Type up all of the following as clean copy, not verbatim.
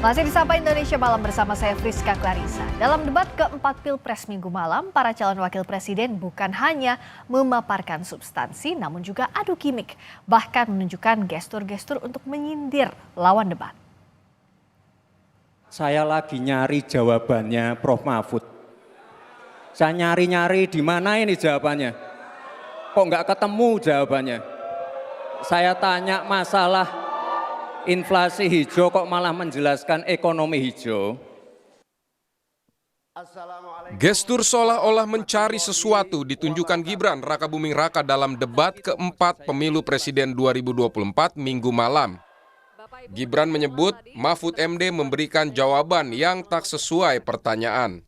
Masih di Sapa Indonesia Malam bersama saya Friska Clarissa. Dalam debat keempat Pilpres Minggu malam, para calon wakil presiden bukan hanya memaparkan substansi, namun juga adu gimmick. Bahkan menunjukkan gestur-gestur untuk menyindir lawan debat. Saya lagi nyari jawabannya Prof. Mahfud. Saya nyari-nyari di mana ini jawabannya. Kok nggak ketemu jawabannya. Saya tanya masalah inflasi hijau kok malah menjelaskan ekonomi hijau. Gestur seolah-olah mencari sesuatu ditunjukkan Gibran Rakabuming Raka dalam debat keempat pemilu presiden 2024 Minggu malam. Gibran menyebut Mahfud MD memberikan jawaban yang tak sesuai pertanyaan.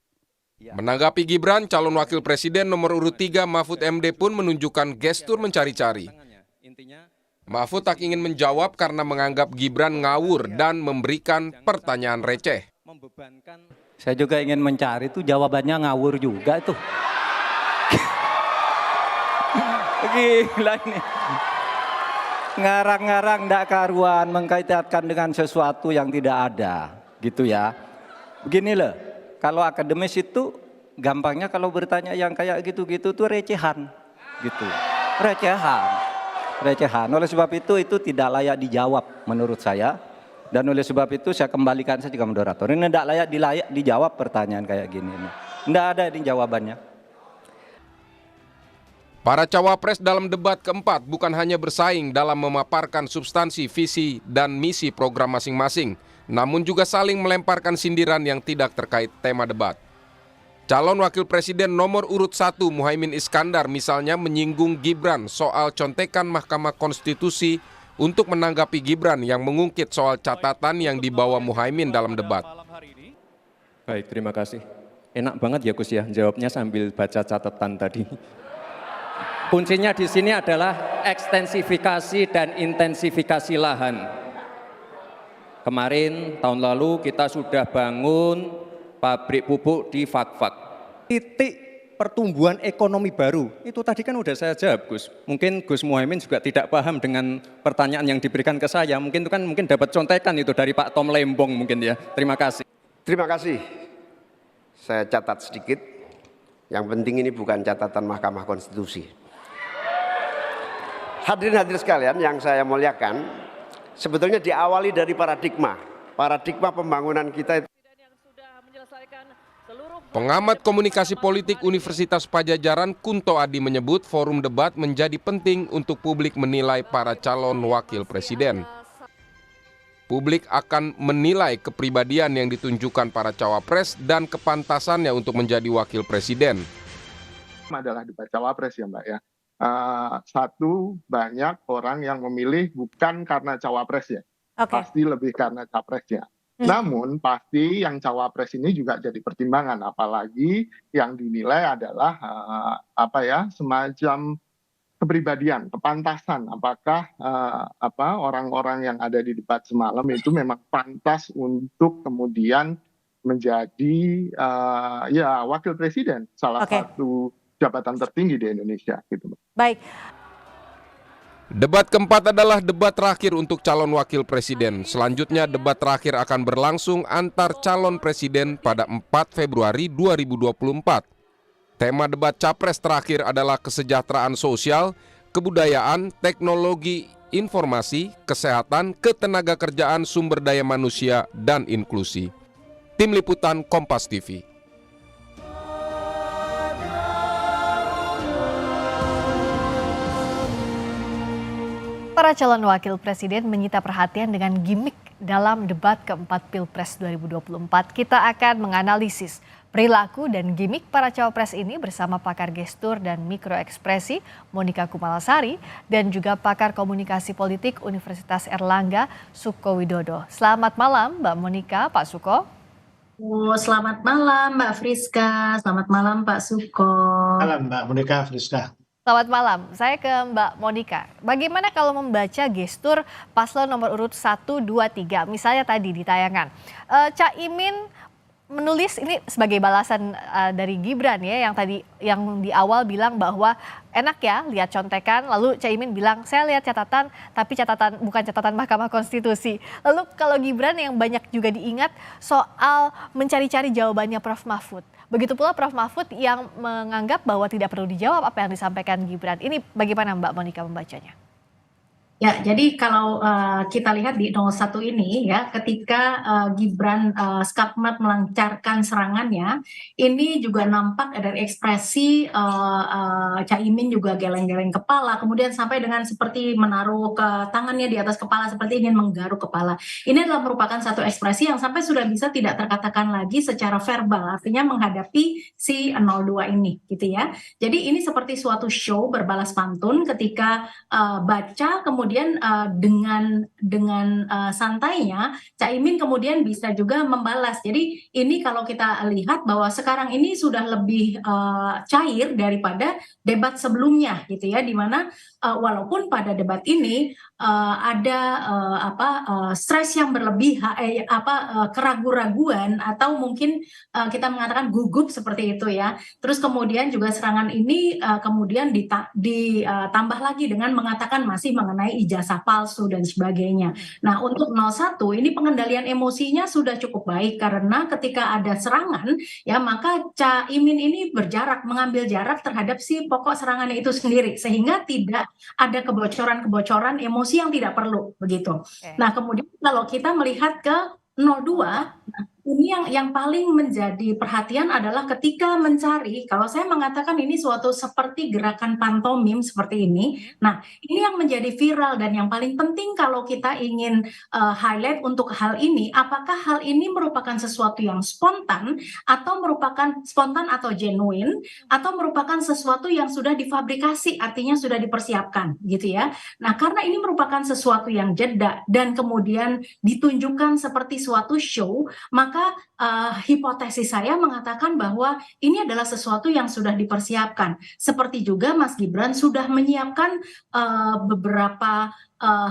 Menanggapi Gibran, calon wakil presiden nomor urut 3 Mahfud MD pun menunjukkan gestur mencari-cari. Mahfud tak ingin menjawab karena menganggap Gibran ngawur dan memberikan pertanyaan receh. Saya juga ingin mencari itu jawabannya ngawur juga tuh. Gila ini. Ngarang-ngarang ndak karuan mengkaitkan dengan sesuatu yang tidak ada, gitu ya. Begini loh, kalau akademis itu gampangnya kalau bertanya yang kayak gitu-gitu tuh recehan, gitu. Recehan. Oleh sebab itu tidak layak dijawab menurut saya. Dan oleh sebab itu saya kembalikan saja ke moderator. Ini tidak layak dijawab pertanyaan kayak gini. Tidak ada ini jawabannya. Para cawapres dalam debat keempat bukan hanya bersaing dalam memaparkan substansi, visi, dan misi program masing-masing, namun juga saling melemparkan sindiran yang tidak terkait tema debat. Calon wakil presiden nomor urut 1 Muhaimin Iskandar misalnya menyinggung Gibran soal contekan Mahkamah Konstitusi untuk menanggapi Gibran yang mengungkit soal catatan yang dibawa Muhaimin dalam debat. Baik, terima kasih. Enak banget ya Gus ya, jawabnya sambil baca catatan tadi. Kuncinya di sini adalah ekstensifikasi dan intensifikasi lahan. Kemarin, tahun lalu kita sudah bangun pabrik pupuk di Fak-Fak. Titik pertumbuhan ekonomi baru, itu tadi kan udah saya jawab Gus. Mungkin Gus Muhaimin juga tidak paham dengan pertanyaan yang diberikan ke saya. Mungkin itu kan dapat contekan itu dari Pak Tom Lembong mungkin ya. Terima kasih. Terima kasih. Saya catat sedikit. Yang penting ini bukan catatan Mahkamah Konstitusi. Hadirin sekalian yang saya muliakan, sebetulnya diawali dari paradigma pembangunan kita itu. Pengamat komunikasi politik Universitas Padjadjaran Kunto Adi menyebut forum debat menjadi penting untuk publik menilai para calon wakil presiden. Publik akan menilai kepribadian yang ditunjukkan para cawapres dan kepantasannya untuk menjadi wakil presiden. Adalah debat cawapres ya Mbak ya. Satu, banyak orang yang memilih bukan karena cawapres ya, pasti lebih karena capresnya. Namun pasti yang cawapres ini juga jadi pertimbangan, apalagi yang dinilai adalah semacam kepribadian, kepantasan. Apakah orang-orang yang ada di debat semalam itu memang pantas untuk kemudian menjadi wakil presiden, salah satu jabatan tertinggi di Indonesia gitu. Baik. Debat keempat adalah debat terakhir untuk calon wakil presiden. Selanjutnya debat terakhir akan berlangsung antar calon presiden pada 4 Februari 2024. Tema debat capres terakhir adalah kesejahteraan sosial, kebudayaan, teknologi, informasi, kesehatan, ketenagakerjaan, sumber daya manusia, dan inklusi. Tim Liputan Kompas TV. Para calon wakil presiden menyita perhatian dengan gimmick dalam debat keempat Pilpres 2024. Kita akan menganalisis perilaku dan gimmick para cawapres ini bersama pakar gestur dan mikroekspresi Monika Kumalasari dan juga pakar komunikasi politik Universitas Erlangga Suko Widodo. Selamat malam Mbak Monika, Pak Suko. Selamat malam Mbak Friska, selamat malam Pak Suko. Malam Mbak Monika, Friska. Selamat malam, saya ke Mbak Monika. Bagaimana kalau membaca gestur paslon nomor urut 1, 2, 3, misalnya tadi di tayangan. Caimin menulis ini sebagai balasan dari Gibran ya, yang di awal bilang bahwa enak ya lihat contekan, lalu Caimin bilang saya lihat catatan tapi catatan bukan catatan Mahkamah Konstitusi. Lalu kalau Gibran yang banyak juga diingat soal mencari-cari jawabannya Prof Mahfud. Begitu pula Prof Mahfud yang menganggap bahwa tidak perlu dijawab apa yang disampaikan Gibran. Ini bagaimana Mbak Monika membacanya? Ya, jadi kalau kita lihat di 01 ini ya, ketika Gibran Skatmat melancarkan serangannya, ini juga nampak dari ekspresi Caimin juga geleng-geleng kepala, kemudian sampai dengan seperti menaruh ke tangannya di atas kepala seperti ingin menggaruk kepala. Ini adalah merupakan satu ekspresi yang sampai sudah bisa tidak terkatakan lagi secara verbal, artinya menghadapi si 02 ini, gitu ya. Jadi ini seperti suatu show berbalas pantun ketika baca kemudian dengan santainya Caimin kemudian bisa juga membalas. Jadi ini kalau kita lihat bahwa sekarang ini sudah lebih cair daripada debat sebelumnya gitu ya, di mana walaupun pada debat ini ada stres yang berlebih, keraguan-raguan atau mungkin kita mengatakan gugup seperti itu ya. Terus kemudian juga serangan ini kemudian ditambah lagi dengan mengatakan masih mengenai ijazah palsu dan sebagainya. Nah, untuk 01 ini pengendalian emosinya sudah cukup baik karena ketika ada serangan ya maka Caimin ini mengambil jarak terhadap si pokok serangannya itu sendiri sehingga tidak ada kebocoran-kebocoran emosi yang tidak perlu begitu. Nah, kemudian kalau kita melihat ke 02, ini yang paling menjadi perhatian adalah ketika mencari, kalau saya mengatakan ini suatu seperti gerakan pantomim seperti ini. Nah, ini yang menjadi viral dan yang paling penting kalau kita ingin highlight untuk hal ini, apakah hal ini merupakan sesuatu yang spontan atau genuine atau merupakan sesuatu yang sudah difabrikasi, artinya sudah dipersiapkan gitu ya. Nah, karena ini merupakan sesuatu yang jeda dan kemudian ditunjukkan seperti suatu show, maka hipotesis saya mengatakan bahwa ini adalah sesuatu yang sudah dipersiapkan. Seperti juga Mas Gibran sudah menyiapkan beberapa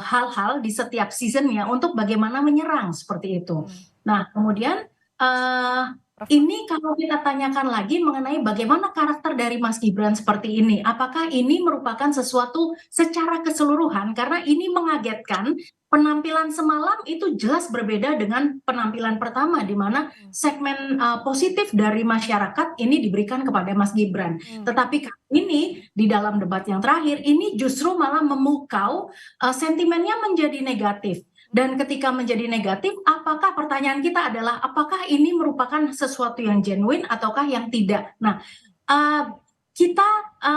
hal-hal di setiap seasonnya untuk bagaimana menyerang seperti itu. Nah, kemudian ini kalau kita tanyakan lagi mengenai bagaimana karakter dari Mas Gibran seperti ini, apakah ini merupakan sesuatu secara keseluruhan, karena ini mengagetkan. Penampilan semalam itu jelas berbeda dengan penampilan pertama, di mana segmen positif dari masyarakat ini diberikan kepada Mas Gibran. Tetapi kali ini di dalam debat yang terakhir ini justru malah memukau, sentimennya menjadi negatif. Dan ketika menjadi negatif, apakah pertanyaan kita adalah apakah ini merupakan sesuatu yang genuine ataukah yang tidak? Nah, kita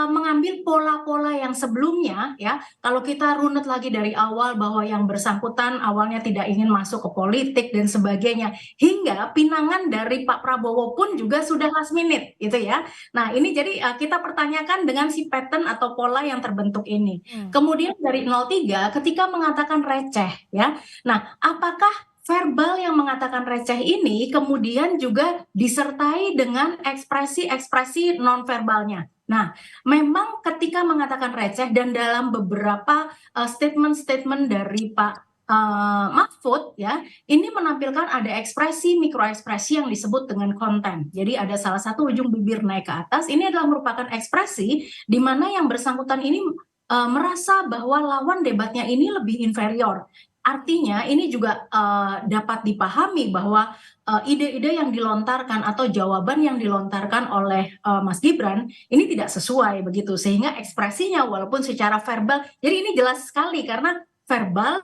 mengambil pola-pola yang sebelumnya ya, kalau kita runut lagi dari awal bahwa yang bersangkutan awalnya tidak ingin masuk ke politik dan sebagainya, hingga pinangan dari Pak Prabowo pun juga sudah last minute gitu ya. Nah, ini jadi kita pertanyakan dengan si pattern atau pola yang terbentuk ini. Kemudian dari 03 ketika mengatakan receh ya. Nah, apakah verbal yang mengatakan receh ini kemudian juga disertai dengan ekspresi-ekspresi non-verbalnya. Nah, memang ketika mengatakan receh dan dalam beberapa statement-statement dari Pak Mahfud ya, ini menampilkan ada ekspresi, mikroekspresi yang disebut dengan konten. Jadi ada salah satu ujung bibir naik ke atas, ini adalah merupakan ekspresi di mana yang bersangkutan ini merasa bahwa lawan debatnya ini lebih inferior. Artinya ini juga dapat dipahami bahwa ide-ide yang dilontarkan atau jawaban yang dilontarkan oleh Mas Gibran ini tidak sesuai begitu, sehingga ekspresinya walaupun secara verbal, jadi ini jelas sekali karena verbal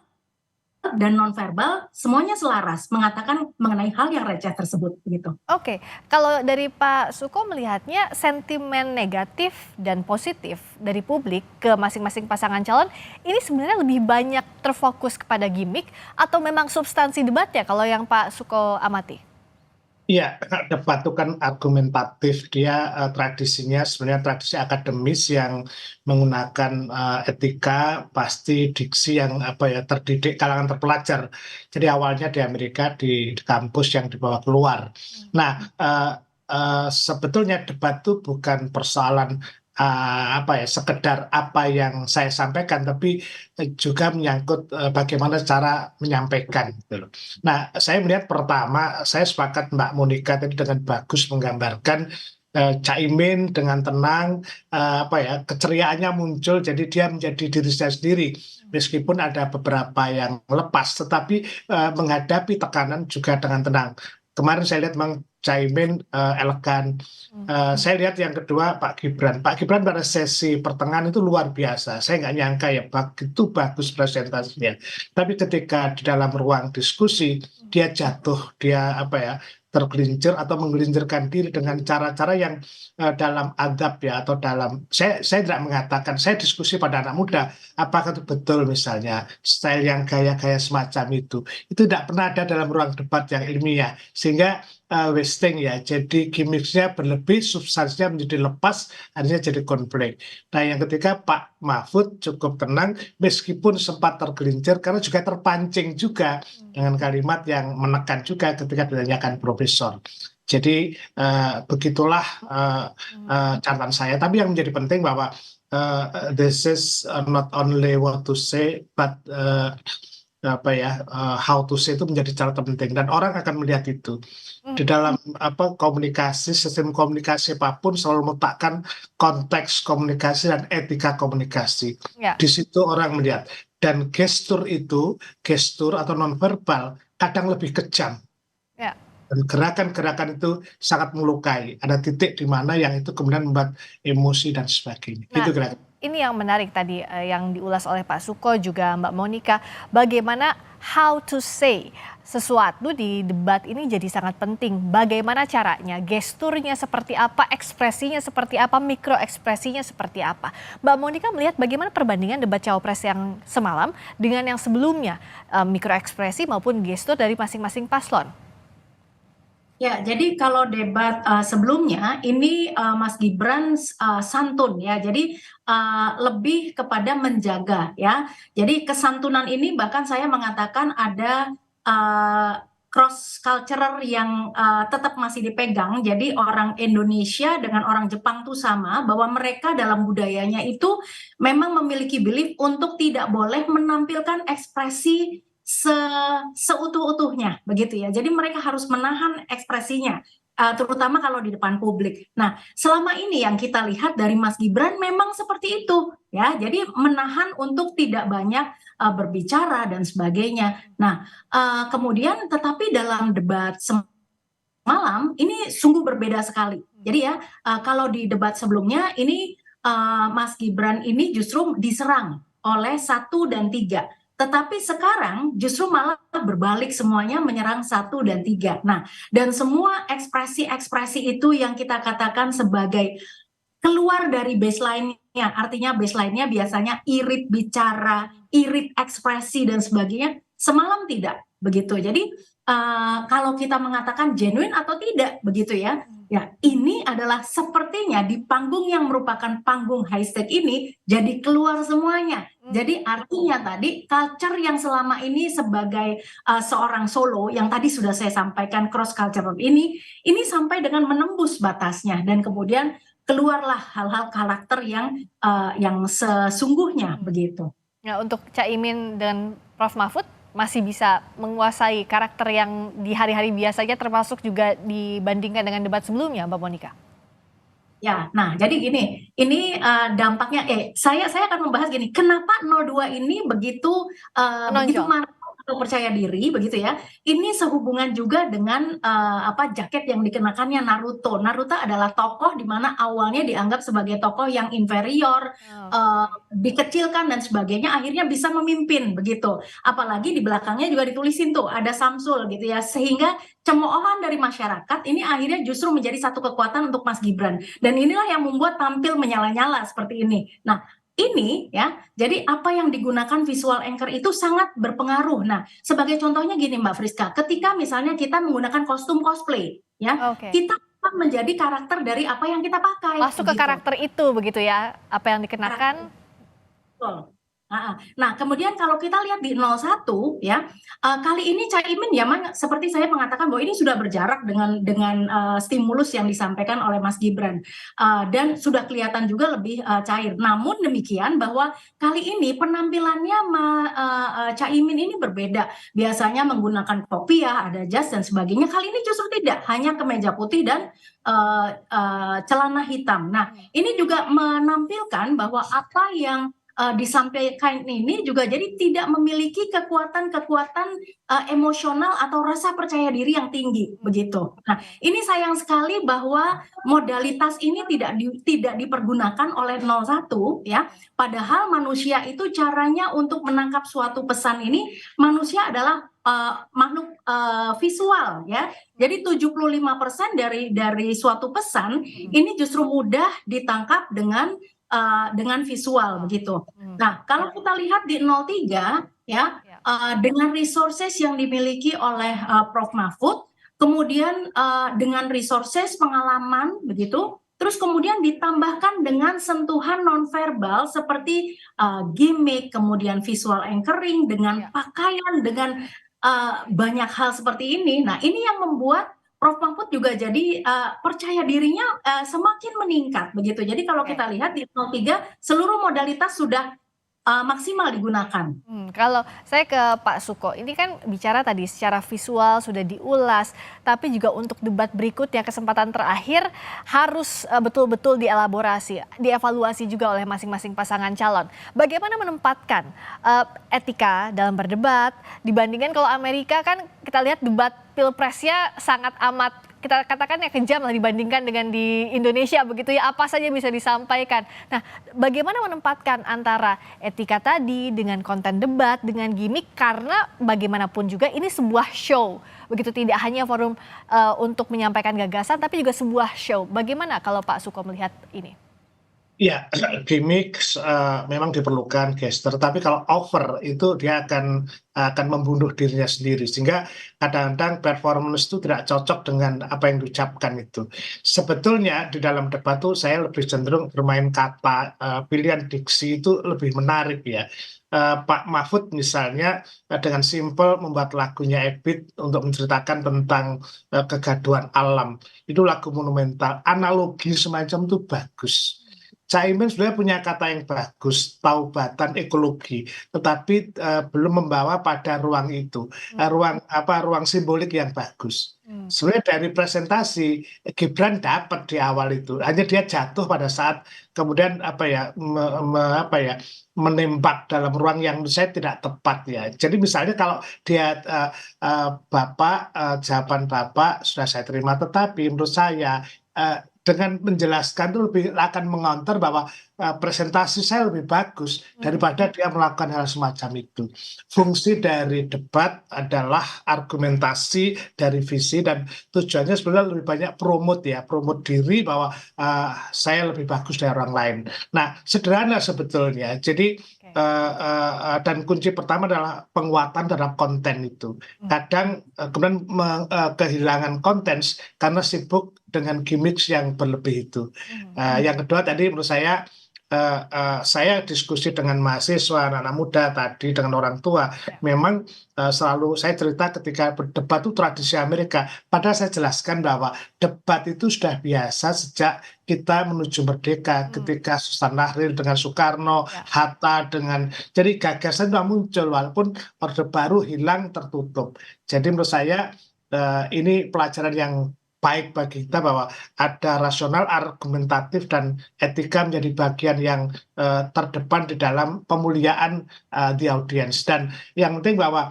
dan non-verbal semuanya selaras mengatakan mengenai hal yang receh tersebut begitu. Oke, kalau dari Pak Suko melihatnya sentimen negatif dan positif dari publik ke masing-masing pasangan calon ini sebenarnya lebih banyak terfokus kepada gimmick atau memang substansi debatnya kalau yang Pak Suko amati? Iya, debat itu kan argumentatif, dia tradisinya sebenarnya tradisi akademis yang menggunakan etika, pasti diksi yang terdidik kalangan terpelajar. Jadi awalnya di Amerika di kampus yang dibawa keluar. Nah, sebetulnya debat itu bukan persoalan apa ya, sekedar apa yang saya sampaikan, tapi juga menyangkut bagaimana cara menyampaikan gitu loh. Nah, saya melihat pertama, saya sepakat Mbak Monica tadi dengan bagus menggambarkan Caimin dengan tenang, apa ya, keceriaannya muncul, jadi dia menjadi diri saya sendiri. Meskipun ada beberapa yang lepas, tetapi menghadapi tekanan juga dengan tenang. Kemarin saya lihat Bang Caimin elegan. Saya lihat yang kedua Pak Gibran. Pak Gibran pada sesi pertengahan itu luar biasa. Saya nggak nyangka ya begitu bagus presentasinya. Tapi ketika di dalam ruang diskusi dia jatuh, dia apa ya, tergelincir atau menggelincirkan diri dengan cara-cara yang dalam adab ya, atau dalam saya tidak mengatakan, saya diskusi pada anak muda apakah itu betul misalnya style yang gaya-gaya semacam itu tidak pernah ada dalam ruang debat yang ilmiah, sehingga wasting ya, jadi gimmicksnya berlebih, substansinya menjadi lepas, akhirnya jadi konflik. Nah yang ketiga Pak Mahfud cukup tenang meskipun sempat tergelincir karena juga terpancing juga dengan kalimat yang menekan juga ketika ditanyakan profesor. Jadi begitulah catatan saya. Tapi yang menjadi penting bahwa this is not only what to say, but apa ya, how to say itu menjadi catatan penting dan orang akan melihat itu di dalam apa komunikasi, sistem komunikasi apapun selalu meletakkan konteks komunikasi dan etika komunikasi. Ya. Di situ orang melihat, dan gestur atau nonverbal kadang lebih kejam. Ya. Dan gerakan-gerakan itu sangat melukai. Ada titik di mana yang itu kemudian membuat emosi dan sebagainya. Nah, itu kira-kira. ini yang menarik tadi yang diulas oleh Pak Suko juga Mbak Monica. Bagaimana how to say sesuatu di debat ini jadi sangat penting. Bagaimana caranya, gesturnya seperti apa, ekspresinya seperti apa, mikro ekspresinya seperti apa. Mbak Monica melihat bagaimana perbandingan debat cawapres yang semalam dengan yang sebelumnya, mikro ekspresi maupun gestur dari masing-masing paslon. Ya, jadi kalau debat sebelumnya ini Mas Gibran santun ya, jadi lebih kepada menjaga ya. Jadi kesantunan ini bahkan saya mengatakan ada cross cultural yang tetap masih dipegang. Jadi orang Indonesia dengan orang Jepang tuh sama, bahwa mereka dalam budayanya itu memang memiliki belief untuk tidak boleh menampilkan ekspresi seutuh-utuhnya begitu ya. Jadi mereka harus menahan ekspresinya, terutama kalau di depan publik. Nah, selama ini yang kita lihat dari Mas Gibran memang seperti itu ya. Jadi menahan untuk tidak banyak berbicara dan sebagainya. Nah, kemudian tetapi dalam debat semalam ini sungguh berbeda sekali. Jadi ya, kalau di debat sebelumnya ini Mas Gibran ini justru diserang oleh 1 dan 3. Tetapi sekarang justru malah berbalik, semuanya menyerang 1 dan 3. Nah, dan semua ekspresi-ekspresi itu yang kita katakan sebagai keluar dari baseline-nya, artinya baseline-nya biasanya irit bicara, irit ekspresi dan sebagainya, semalam tidak begitu. Jadi kalau kita mengatakan genuine atau tidak begitu ya, ya ini adalah sepertinya di panggung yang merupakan panggung high stake ini jadi keluar semuanya. Jadi artinya tadi culture yang selama ini sebagai seorang solo yang tadi sudah saya sampaikan cross cultural ini sampai dengan menembus batasnya dan kemudian keluarlah hal-hal karakter yang sesungguhnya begitu. Ya, untuk Caimin dan Prof Mahfud masih bisa menguasai karakter yang di hari-hari biasanya, termasuk juga dibandingkan dengan debat sebelumnya, Mbak Monica. Ya, nah jadi gini, ini dampaknya, saya akan membahas gini, kenapa 02 ini begitu marah atau percaya diri begitu ya. Ini sehubungan juga dengan jaket yang dikenakannya Naruto. Naruto adalah tokoh di mana awalnya dianggap sebagai tokoh yang inferior, dikecilkan dan sebagainya, akhirnya bisa memimpin begitu. Apalagi di belakangnya juga ditulisin tuh ada Samsul gitu ya, sehingga cemoohan dari masyarakat ini akhirnya justru menjadi satu kekuatan untuk Mas Gibran. Dan inilah yang membuat tampil menyala-nyala seperti ini. Nah, ini ya, jadi apa yang digunakan visual anchor itu sangat berpengaruh. Nah, sebagai contohnya gini Mbak Friska, ketika misalnya kita menggunakan kostum cosplay, ya, kita akan menjadi karakter dari apa yang kita pakai. Masuk ke karakter itu begitu ya, apa yang dikenakan. Betul. Nah, kemudian kalau kita lihat di 01 ya, kali ini Caimin ya seperti saya mengatakan bahwa ini sudah berjarak dengan stimulus yang disampaikan oleh Mas Gibran, dan sudah kelihatan juga lebih cair. Namun demikian bahwa kali ini penampilannya Caimin ini berbeda. Biasanya menggunakan kopiah, ada jas dan sebagainya. Kali ini justru tidak, hanya kemeja putih dan celana hitam. Nah, ini juga menampilkan bahwa apa yang disampaikan ini juga jadi tidak memiliki kekuatan-kekuatan emosional atau rasa percaya diri yang tinggi begitu. Nah, ini sayang sekali bahwa modalitas ini tidak dipergunakan oleh 01 ya. Padahal manusia itu caranya untuk menangkap suatu pesan ini, manusia adalah makhluk visual ya. Jadi 75% dari suatu pesan ini justru mudah ditangkap dengan visual begitu. Nah, kalau kita lihat di 03 ya, dengan resources yang dimiliki oleh Prof. Mahfud, kemudian dengan resources pengalaman begitu, terus kemudian ditambahkan dengan sentuhan nonverbal seperti gimmick, kemudian visual anchoring dengan pakaian, dengan banyak hal seperti ini. Nah, ini yang membuat Prof. Mahfud juga jadi percaya dirinya semakin meningkat begitu. Jadi kalau kita lihat di 03 seluruh modalitas sudah maksimal digunakan. Kalau saya ke Pak Suko, ini kan bicara tadi secara visual sudah diulas, tapi juga untuk debat berikutnya kesempatan terakhir harus betul-betul dielaborasi, dievaluasi juga oleh masing-masing pasangan calon. Bagaimana menempatkan etika dalam berdebat dibandingkan kalau Amerika kan kita lihat debat pilpresnya sangat amat kita katakan ya kejam lah dibandingkan dengan di Indonesia begitu ya, apa saja bisa disampaikan. Nah, bagaimana menempatkan antara etika tadi dengan konten debat dengan gimmick, karena bagaimanapun juga ini sebuah show begitu, tidak hanya forum untuk menyampaikan gagasan tapi juga sebuah show. Bagaimana kalau Pak Suko melihat ini? Ya, gimmick memang diperlukan, gesture, tapi kalau over itu dia akan membunuh dirinya sendiri, sehingga kadang-kadang performance itu tidak cocok dengan apa yang diucapkan itu. Sebetulnya di dalam debat tuh saya lebih cenderung bermain kata, pilihan diksi itu lebih menarik ya. Pak Mahfud misalnya dengan simpel membuat lagunya Ebit untuk menceritakan tentang kegaduhan alam. Itu lagu monumental, analogi semacam itu bagus. Caimin sebenarnya punya kata yang bagus, taubatan ekologi, tetapi belum membawa pada ruang itu, ruang simbolik yang bagus. Sebenarnya dari presentasi Gibran dapat di awal itu, hanya dia jatuh pada saat kemudian menembak dalam ruang yang menurut saya tidak tepat ya. Jadi misalnya kalau dia jawaban Bapak sudah saya terima, tetapi menurut saya dengan menjelaskan itu lebih akan mengonter bahwa presentasi saya lebih bagus daripada dia melakukan hal semacam itu. Fungsi dari debat adalah argumentasi dari visi, dan tujuannya sebenarnya lebih banyak promote diri bahwa saya lebih bagus dari orang lain. Nah, sederhana sebetulnya. Jadi dan kunci pertama adalah penguatan terhadap konten itu. Kadang kemudian kehilangan konten karena sibuk dengan gimmick yang berlebih itu. Yang kedua tadi menurut saya diskusi dengan mahasiswa, anak-anak muda tadi, dengan orang tua, memang selalu saya cerita ketika berdebat itu tradisi Amerika. Padahal saya jelaskan bahwa debat itu sudah biasa sejak kita menuju merdeka, ketika Sultan Syahrir dengan Soekarno, Hatta jadi gagasan sudah muncul walaupun Orde Baru hilang tertutup. Jadi menurut saya ini pelajaran yang baik bagi kita bahwa ada rasional, argumentatif, dan etika menjadi bagian yang terdepan di dalam pemuliaan the audience. Dan yang penting bahwa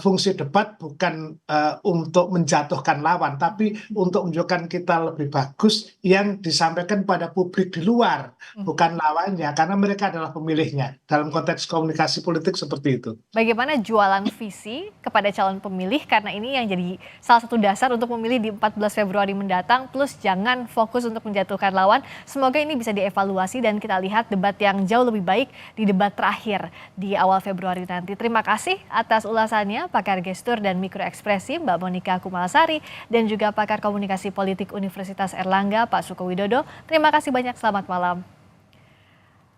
fungsi debat bukan untuk menjatuhkan lawan, tapi untuk menunjukkan kita lebih bagus yang disampaikan pada publik di luar, bukan lawannya, karena mereka adalah pemilihnya dalam konteks komunikasi politik seperti itu. Bagaimana jualan visi kepada calon pemilih, karena ini yang jadi salah satu dasar untuk memilih di 14 Februari mendatang, plus jangan fokus untuk menjatuhkan lawan. Semoga ini bisa dievaluasi dan kita lihat debat yang jauh lebih baik di debat terakhir di awal Februari nanti. Terima kasih atas ulasannya pakar gestur dan mikroekspresi Mbak Monika Kumalasari dan juga pakar komunikasi politik Universitas Erlangga Pak Suko Widodo. Terima kasih banyak, selamat malam.